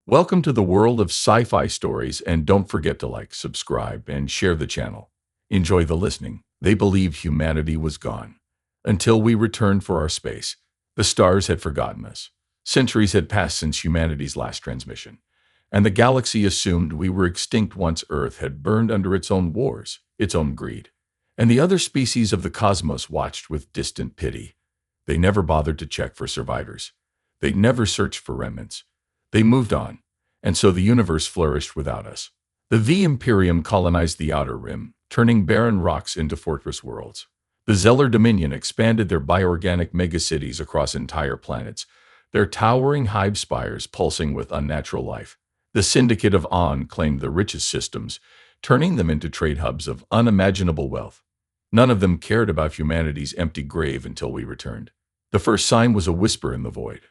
Welcome to the world of sci-fi stories, and don't forget to like, subscribe, and share the channel. Enjoy the listening. They believed humanity was gone. Until we returned for our space, the stars had forgotten us. Centuries had passed since humanity's last transmission, and the galaxy assumed we were extinct once Earth had burned under its own wars, its own greed. And the other species of the cosmos watched with distant pity. They never bothered to check for survivors. They never searched for remnants. They moved on, and so the universe flourished without us. The V Imperium colonized the Outer Rim, turning barren rocks into fortress worlds. The Zeller Dominion expanded their bioorganic megacities across entire planets, their towering hive spires pulsing with unnatural life. The Syndicate of On claimed the richest systems, turning them into trade hubs of unimaginable wealth. None of them cared about humanity's empty grave until we returned. The first sign was a whisper in the void.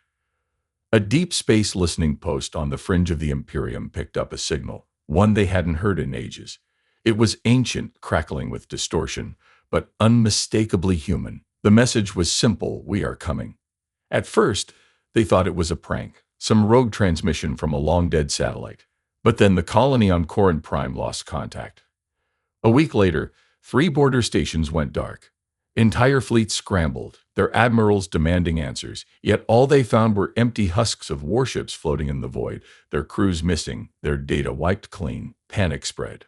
A deep space listening post on the fringe of the Imperium picked up a signal, one they hadn't heard in ages. It was ancient, crackling with distortion, but unmistakably human. The message was simple: we are coming. At first, they thought it was a prank, some rogue transmission from a long-dead satellite. But then the colony on Corin Prime lost contact. A week later, 3 border stations went dark. Entire fleets scrambled, their admirals demanding answers, yet all they found were empty husks of warships floating in the void, their crews missing, their data wiped clean. Panic spread.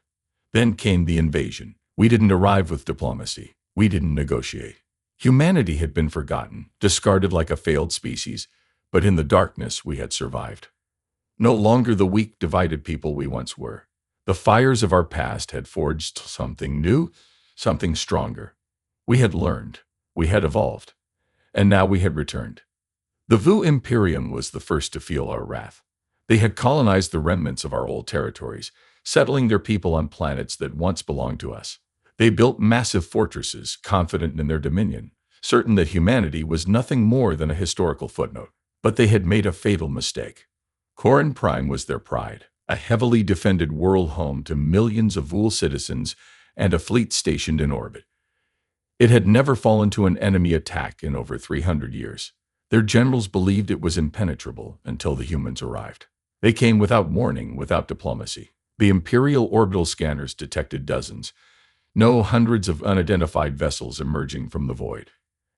Then came the invasion. We didn't arrive with diplomacy. We didn't negotiate. Humanity had been forgotten, discarded like a failed species, but in the darkness we had survived. No longer the weak, divided people we once were. The fires of our past had forged something new, something stronger. We had learned, we had evolved, and now we had returned. The Vu Imperium was the first to feel our wrath. They had colonized the remnants of our old territories, settling their people on planets that once belonged to us. They built massive fortresses, confident in their dominion, certain that humanity was nothing more than a historical footnote. But they had made a fatal mistake. Corin Prime was their pride, a heavily defended world home to millions of Vul citizens and a fleet stationed in orbit. It had never fallen to an enemy attack in over 300 years. Their generals believed it was impenetrable until the humans arrived. They came without warning, without diplomacy. The Imperial orbital scanners detected dozens, no hundreds of unidentified vessels emerging from the void.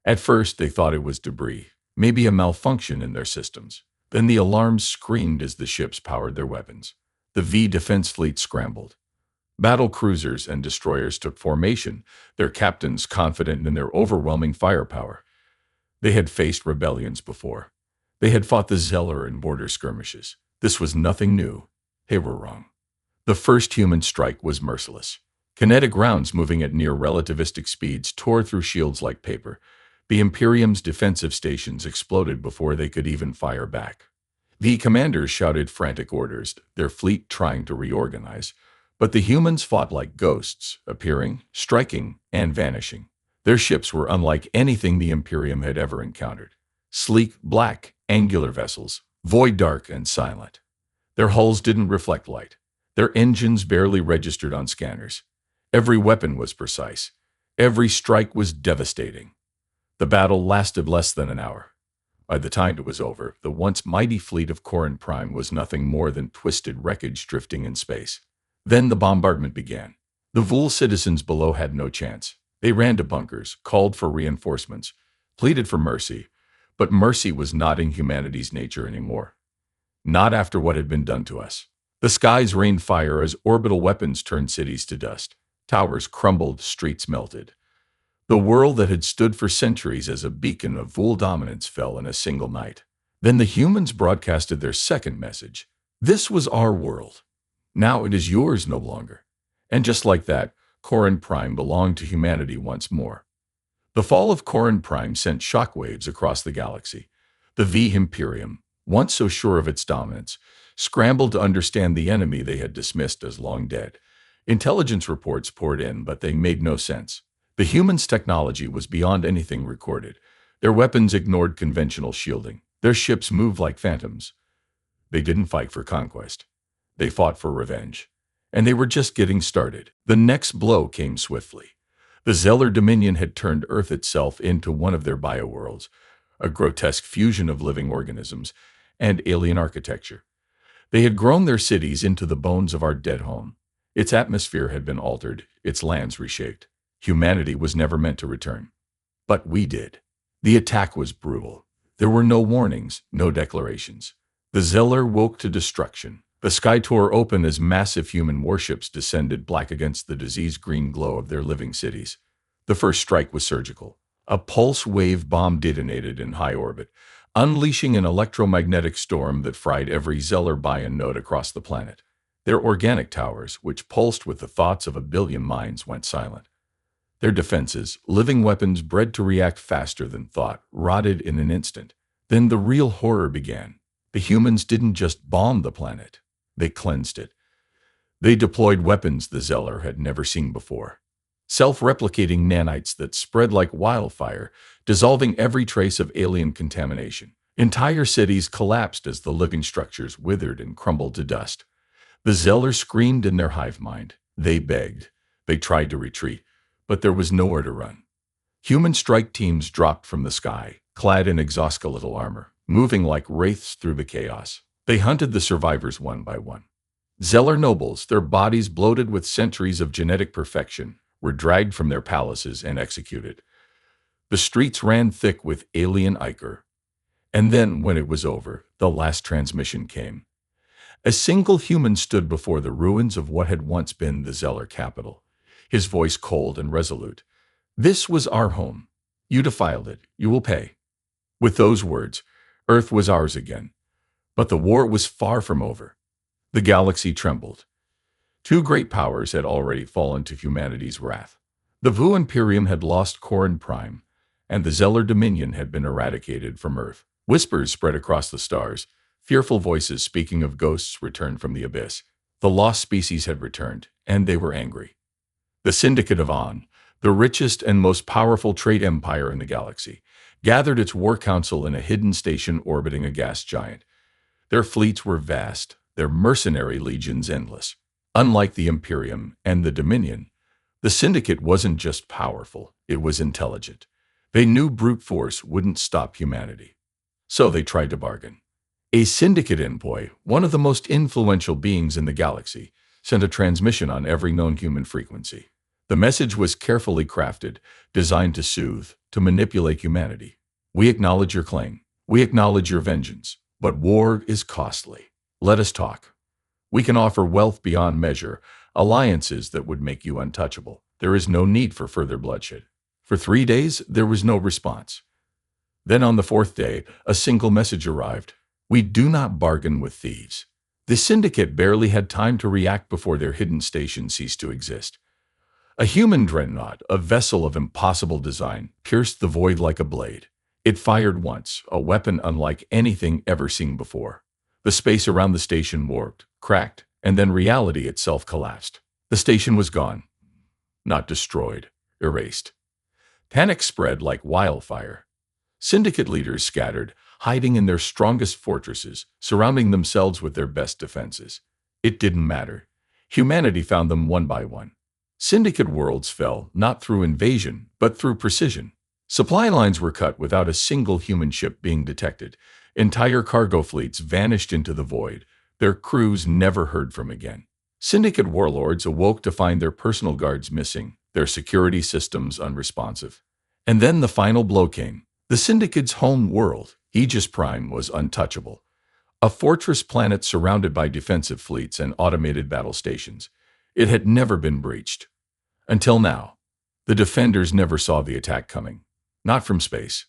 At first, they thought it was debris, maybe a malfunction in their systems. Then the alarms screamed as the ships powered their weapons. The V defense fleet scrambled. Battle cruisers and destroyers took formation, their captains confident in their overwhelming firepower. They had faced rebellions before. They had fought the Zeller in border skirmishes. This was nothing new. They were wrong. The first human strike was merciless. Kinetic rounds moving at near relativistic speeds tore through shields like paper. The Imperium's defensive stations exploded before they could even fire back. The commanders shouted frantic orders, their fleet trying to reorganize. But the humans fought like ghosts, appearing, striking, and vanishing. Their ships were unlike anything the Imperium had ever encountered. Sleek, black, angular vessels, void dark and silent. Their hulls didn't reflect light. Their engines barely registered on scanners. Every weapon was precise. Every strike was devastating. The battle lasted less than an hour. By the time it was over, the once mighty fleet of Corin Prime was nothing more than twisted wreckage drifting in space. Then the bombardment began. The Vul citizens below had no chance. They ran to bunkers, called for reinforcements, pleaded for mercy, but mercy was not in humanity's nature anymore. Not after what had been done to us. The skies rained fire as orbital weapons turned cities to dust. Towers crumbled, streets melted. The world that had stood for centuries as a beacon of Vul dominance fell in a single night. Then the humans broadcasted their second message. This was our world. Now it is yours no longer. And just like that, Corin Prime belonged to humanity once more. The fall of Corin Prime sent shockwaves across the galaxy. The V Imperium, once so sure of its dominance, scrambled to understand the enemy they had dismissed as long dead. Intelligence reports poured in, but they made no sense. The humans' technology was beyond anything recorded. Their weapons ignored conventional shielding. Their ships moved like phantoms. They didn't fight for conquest. They fought for revenge. And they were just getting started. The next blow came swiftly. The Zeller Dominion had turned Earth itself into one of their bioworlds, a grotesque fusion of living organisms and alien architecture. They had grown their cities into the bones of our dead home. Its atmosphere had been altered, its lands reshaped. Humanity was never meant to return. But we did. The attack was brutal. There were no warnings, no declarations. The Zeller woke to destruction. The sky tore open as massive human warships descended black against the disease-green glow of their living cities. The first strike was surgical. A pulse wave bomb detonated in high orbit, unleashing an electromagnetic storm that fried every Zeller buy-in node across the planet. Their organic towers, which pulsed with the thoughts of a billion minds, went silent. Their defenses, living weapons bred to react faster than thought, rotted in an instant. Then the real horror began. The humans didn't just bomb the planet. They cleansed it. They deployed weapons the Zeller had never seen before. Self-replicating nanites that spread like wildfire, dissolving every trace of alien contamination. Entire cities collapsed as the living structures withered and crumbled to dust. The Zeller screamed in their hive mind. They begged. They tried to retreat, but there was nowhere to run. Human strike teams dropped from the sky, clad in exoskeletal armor, moving like wraiths through the chaos. They hunted the survivors one by one. Zeller nobles, their bodies bloated with centuries of genetic perfection, were dragged from their palaces and executed. The streets ran thick with alien ichor. And then, when it was over, the last transmission came. A single human stood before the ruins of what had once been the Zeller capital, his voice cold and resolute. "This was our home. You defiled it. You will pay." With those words, Earth was ours again. But the war was far from over. The galaxy trembled. Two great powers had already fallen to humanity's wrath. The Vu Imperium had lost Corin Prime, and the Zeller Dominion had been eradicated from Earth. Whispers spread across the stars. Fearful voices speaking of ghosts returned from the abyss. The lost species had returned, and they were angry. The Syndicate of On, the richest and most powerful trade empire in the galaxy, gathered its war council in a hidden station orbiting a gas giant. Their fleets were vast, their mercenary legions endless. Unlike the Imperium and the Dominion, the Syndicate wasn't just powerful, it was intelligent. They knew brute force wouldn't stop humanity. So they tried to bargain. A Syndicate envoy, one of the most influential beings in the galaxy, sent a transmission on every known human frequency. The message was carefully crafted, designed to soothe, to manipulate humanity. "We acknowledge your claim. We acknowledge your vengeance. But war is costly. Let us talk. We can offer wealth beyond measure, alliances that would make you untouchable. There is no need for further bloodshed." For 3 days, there was no response. Then on the 4th day, a single message arrived. "We do not bargain with thieves." The Syndicate barely had time to react before their hidden station ceased to exist. A human dreadnought, a vessel of impossible design, pierced the void like a blade. It fired once, a weapon unlike anything ever seen before. The space around the station warped, cracked, and then reality itself collapsed. The station was gone. Not destroyed, erased. Panic spread like wildfire. Syndicate leaders scattered, hiding in their strongest fortresses, surrounding themselves with their best defenses. It didn't matter. Humanity found them one by one. Syndicate worlds fell, not through invasion, but through precision. Supply lines were cut without a single human ship being detected. Entire cargo fleets vanished into the void, their crews never heard from again. Syndicate warlords awoke to find their personal guards missing, their security systems unresponsive. And then the final blow came. The Syndicate's home world, Aegis Prime, was untouchable. A fortress planet surrounded by defensive fleets and automated battle stations. It had never been breached. Until now, the defenders never saw the attack coming. Not from space,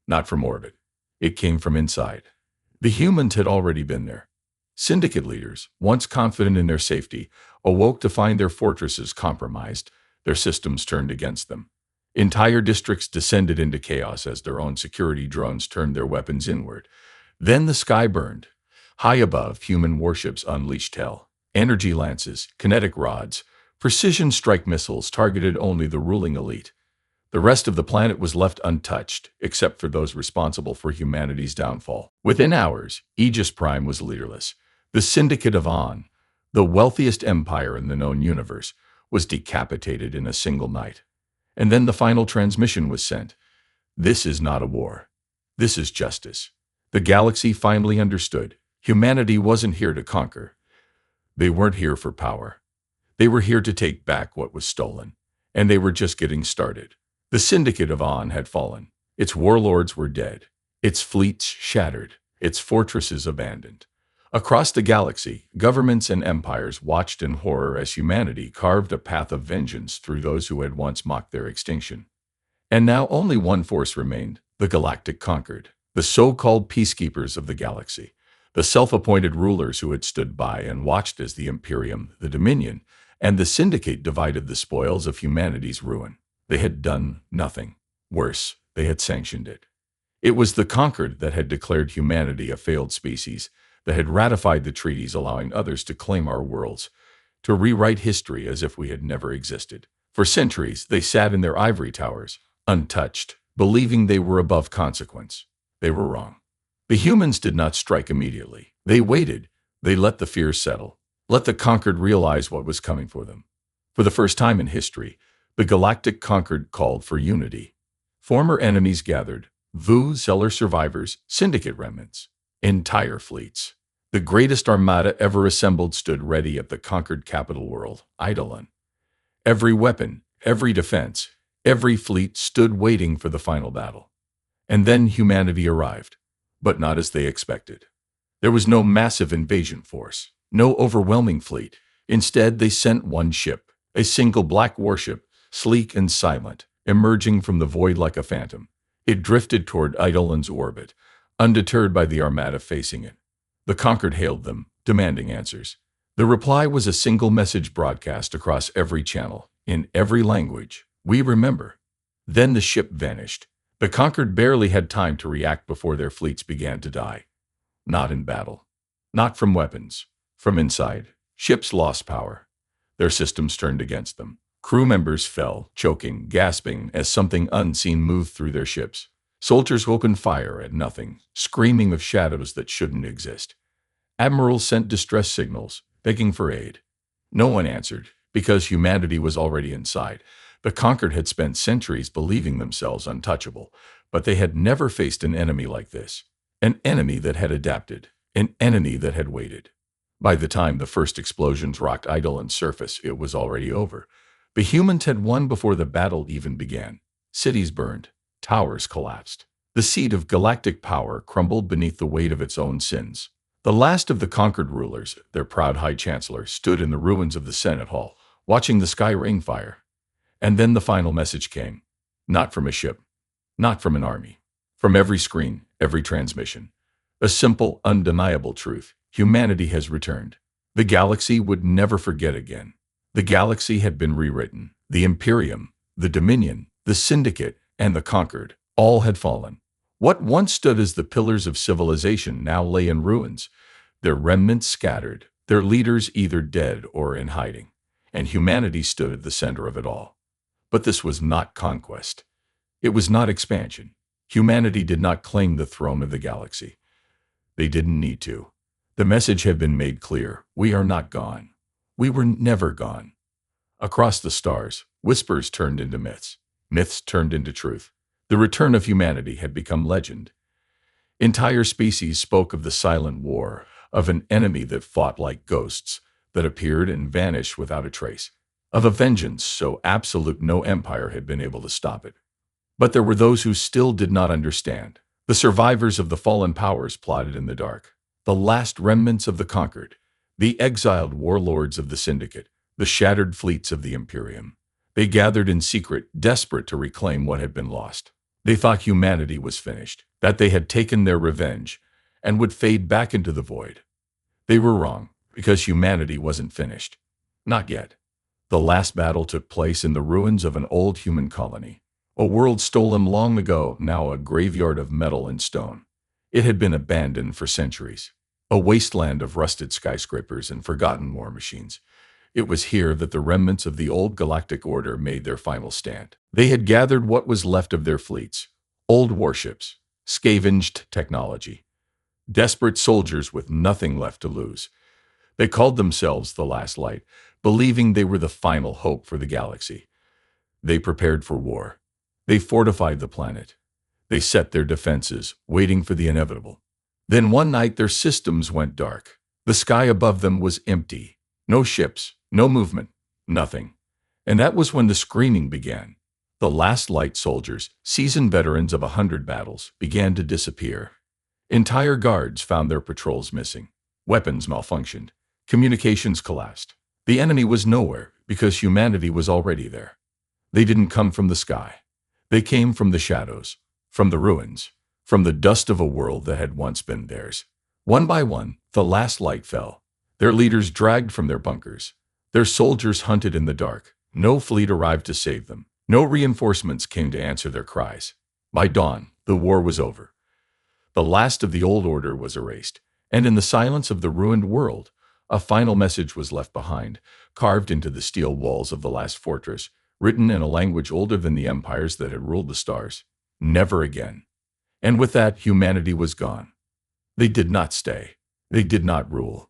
not from orbit. It came from inside. The humans had already been there. Syndicate leaders, once confident in their safety, awoke to find their fortresses compromised, their systems turned against them. Entire districts descended into chaos as their own security drones turned their weapons inward. Then the sky burned. High above, human warships unleashed hell. Energy lances, kinetic rods, precision strike missiles targeted only the ruling elite. The rest of the planet was left untouched, except for those responsible for humanity's downfall. Within hours, Aegis Prime was leaderless. The Syndicate of On, the wealthiest empire in the known universe, was decapitated in a single night. And then the final transmission was sent. "This is not a war. This is justice." The galaxy finally understood. Humanity wasn't here to conquer. They weren't here for power. They were here to take back what was stolen. And they were just getting started. The Syndicate of On had fallen. Its warlords were dead. Its fleets shattered. Its fortresses abandoned. Across the galaxy, governments and empires watched in horror as humanity carved a path of vengeance through those who had once mocked their extinction. And now only one force remained, the Galactic Conquered, the so-called peacekeepers of the galaxy, the self-appointed rulers who had stood by and watched as the Imperium, the Dominion, and the Syndicate divided the spoils of humanity's ruin. They had done nothing. Worse, they had sanctioned it. It was the Conquered that had declared humanity a failed species, that had ratified the treaties allowing others to claim our worlds, to rewrite history as if we had never existed. For centuries, they sat in their ivory towers, untouched, believing they were above consequence. They were wrong. The humans did not strike immediately. They waited. They let the fears settle. Let the Conquered realize what was coming for them. For the first time in history, the Galactic Conquered called for unity. Former enemies gathered, Vu Zeller survivors, Syndicate remnants, entire fleets. The greatest armada ever assembled stood ready at the conquered capital world, Eidolon. Every weapon, every defense, every fleet stood waiting for the final battle. And then humanity arrived, but not as they expected. There was no massive invasion force, no overwhelming fleet. Instead, they sent one ship, a single black warship, sleek and silent, emerging from the void like a phantom. It drifted toward Eidolon's orbit, undeterred by the armada facing it. The Conquered hailed them, demanding answers. The reply was a single message broadcast across every channel, in every language. We remember. Then the ship vanished. The Conquered barely had time to react before their fleets began to die. Not in battle. Not from weapons. From inside. Ships lost power. Their systems turned against them. Crew members fell, choking, gasping, as something unseen moved through their ships. Soldiers opened fire at nothing, screaming of shadows that shouldn't exist. Admirals sent distress signals, begging for aid. No one answered, because humanity was already inside. The Conquered had spent centuries believing themselves untouchable, but they had never faced an enemy like this. An enemy that had adapted. An enemy that had waited. By the time the first explosions rocked Eidolon's surface, it was already over. The humans had won before the battle even began. Cities burned. Towers collapsed. The seat of galactic power crumbled beneath the weight of its own sins. The last of the Conquered rulers, their proud High Chancellor, stood in the ruins of the Senate Hall, watching the sky rain fire. And then the final message came. Not from a ship. Not from an army. From every screen, every transmission. A simple, undeniable truth. Humanity has returned. The galaxy would never forget again. The galaxy had been rewritten. The Imperium, the Dominion, the Syndicate, and the Conquered, all had fallen. What once stood as the pillars of civilization now lay in ruins, their remnants scattered, their leaders either dead or in hiding, and humanity stood at the center of it all. But this was not conquest. It was not expansion. Humanity did not claim the throne of the galaxy. They didn't need to. The message had been made clear. We are not gone. We were never gone. Across the stars, whispers turned into myths. Myths turned into truth. The return of humanity had become legend. Entire species spoke of the silent war, of an enemy that fought like ghosts, that appeared and vanished without a trace, of a vengeance so absolute no empire had been able to stop it. But there were those who still did not understand. The survivors of the fallen powers plotted in the dark. The last remnants of the Conquered. The exiled warlords of the Syndicate. The shattered fleets of the Imperium. They gathered in secret, desperate to reclaim what had been lost. They thought humanity was finished, that they had taken their revenge, and would fade back into the void. They were wrong, because humanity wasn't finished. Not yet. The last battle took place in the ruins of an old human colony. A world stolen long ago, now a graveyard of metal and stone. It had been abandoned for centuries. A wasteland of rusted skyscrapers and forgotten war machines. It was here that the remnants of the old galactic order made their final stand. They had gathered what was left of their fleets. Old warships. Scavenged technology. Desperate soldiers with nothing left to lose. They called themselves the Last Light, believing they were the final hope for the galaxy. They prepared for war. They fortified the planet. They set their defenses, waiting for the inevitable. Then one night their systems went dark. The sky above them was empty. No ships, no movement, nothing. And that was when the screaming began. The last light soldiers, seasoned veterans of 100 battles, began to disappear. Entire guards found their patrols missing. Weapons malfunctioned. Communications collapsed. The enemy was nowhere because humanity was already there. They didn't come from the sky. They came from the shadows, from the ruins, from the dust of a world that had once been theirs. One by one, the last light fell. Their leaders dragged from their bunkers. Their soldiers hunted in the dark. No fleet arrived to save them. No reinforcements came to answer their cries. By dawn, the war was over. The last of the old order was erased, and in the silence of the ruined world, a final message was left behind, carved into the steel walls of the last fortress, written in a language older than the empires that had ruled the stars. Never again. And with that, humanity was gone. They did not stay. They did not rule.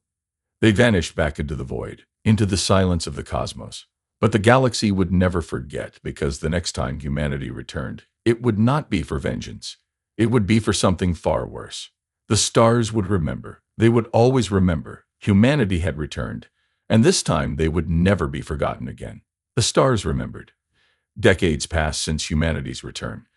They vanished back into the void, into the silence of the cosmos. But the galaxy would never forget, because the next time humanity returned, it would not be for vengeance. It would be for something far worse. The stars would remember. They would always remember. Humanity had returned, and this time they would never be forgotten again. The stars remembered. Decades passed since humanity's return,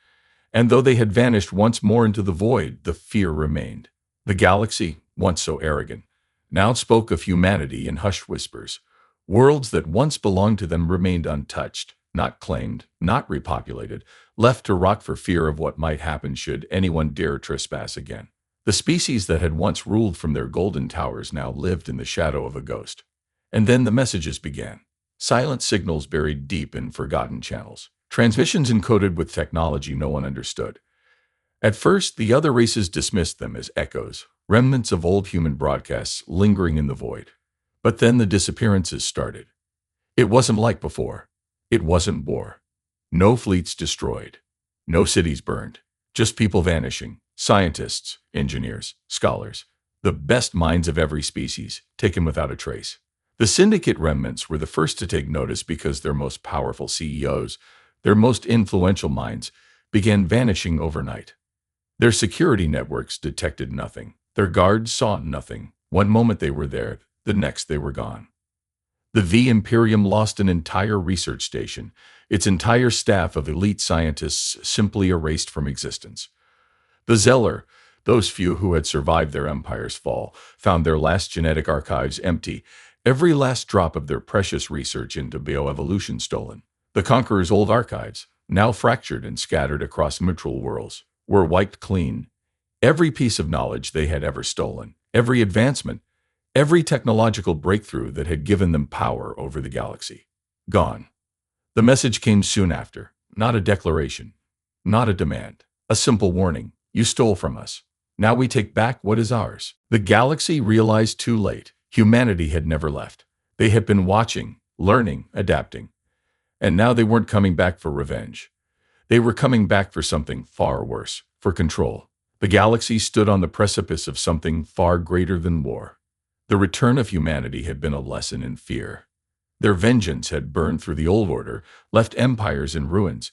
and though they had vanished once more into the void, the fear remained. The galaxy, once so arrogant, now spoke of humanity in hushed whispers. Worlds that once belonged to them remained untouched, not claimed, not repopulated, left to rot for fear of what might happen should anyone dare trespass again. The species that had once ruled from their golden towers now lived in the shadow of a ghost. And then the messages began. Silent signals buried deep in forgotten channels. Transmissions encoded with technology no one understood. At first, the other races dismissed them as echoes, remnants of old human broadcasts lingering in the void. But then the disappearances started. It wasn't like before. It wasn't war. No fleets destroyed. No cities burned. Just people vanishing. Scientists, engineers, scholars. The best minds of every species, taken without a trace. The syndicate remnants were the first to take notice because their most powerful CEOs, their most influential minds, began vanishing overnight. Their security networks detected nothing. Their guards saw nothing. One moment they were there, the next they were gone. The V Imperium lost an entire research station. Its entire staff of elite scientists simply erased from existence. The Zeller, those few who had survived their empire's fall, found their last genetic archives empty, every last drop of their precious research into bioevolution stolen. The Conqueror's old archives, now fractured and scattered across neutral worlds, were wiped clean. Every piece of knowledge they had ever stolen, every advancement, every technological breakthrough that had given them power over the galaxy. Gone. The message came soon after. Not a declaration. Not a demand. A simple warning. You stole from us. Now we take back what is ours. The galaxy realized too late. Humanity had never left. They had been watching, learning, adapting. And now they weren't coming back for revenge. They were coming back for something far worse, for control. The galaxy stood on the precipice of something far greater than war. The return of humanity had been a lesson in fear. Their vengeance had burned through the old order, left empires in ruins,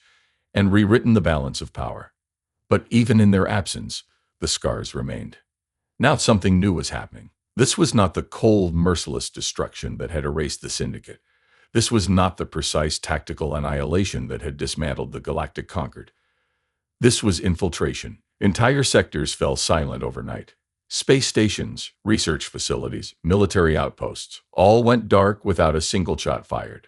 and rewritten the balance of power. But even in their absence, the scars remained. Now something new was happening. This was not the cold, merciless destruction that had erased the Syndicate. This was not the precise tactical annihilation that had dismantled the Galactic Concord. This was infiltration. Entire sectors fell silent overnight. Space stations, research facilities, military outposts, all went dark without a single shot fired.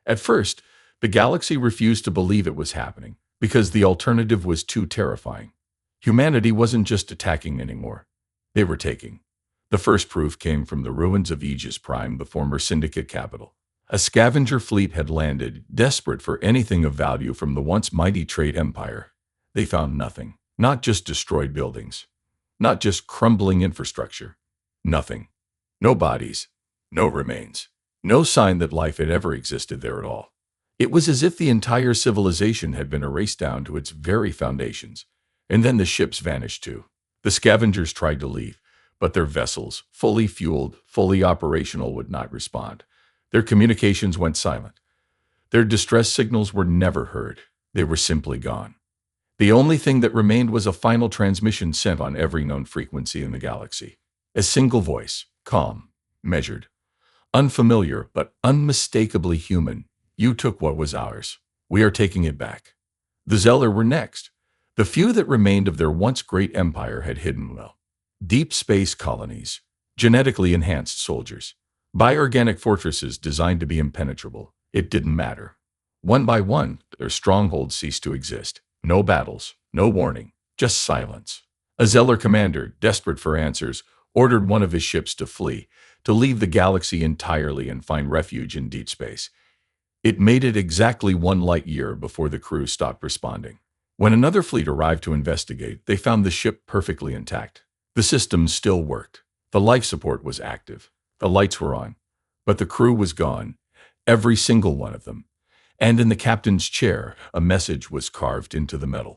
At first, the galaxy refused to believe it was happening, because the alternative was too terrifying. Humanity wasn't just attacking anymore. They were taking. The first proof came from the ruins of Aegis Prime, the former Syndicate capital. A scavenger fleet had landed, desperate for anything of value from the once mighty trade empire. They found nothing. Not just destroyed buildings. Not just crumbling infrastructure. Nothing. No bodies. No remains. No sign that life had ever existed there at all. It was as if the entire civilization had been erased down to its very foundations. And then the ships vanished too. The scavengers tried to leave, but their vessels, fully fueled, fully operational, would not respond. Their communications went silent. Their distress signals were never heard. They were simply gone. The only thing that remained was a final transmission sent on every known frequency in the galaxy. A single voice, calm, measured, unfamiliar, but unmistakably human. You took what was ours. We are taking it back. The Zeller were next. The few that remained of their once great empire had hidden well. Deep space colonies, genetically enhanced soldiers, bioorganic fortresses designed to be impenetrable. It didn't matter. One by one, their strongholds ceased to exist. No battles, no warning, just silence. A Zeller commander, desperate for answers, ordered one of his ships to flee, to leave the galaxy entirely and find refuge in deep space. It made it exactly 1 light-year before the crew stopped responding. When another fleet arrived to investigate, they found the ship perfectly intact. The systems still worked. The life support was active. The lights were on. But the crew was gone. Every single one of them. And in the captain's chair, a message was carved into the metal.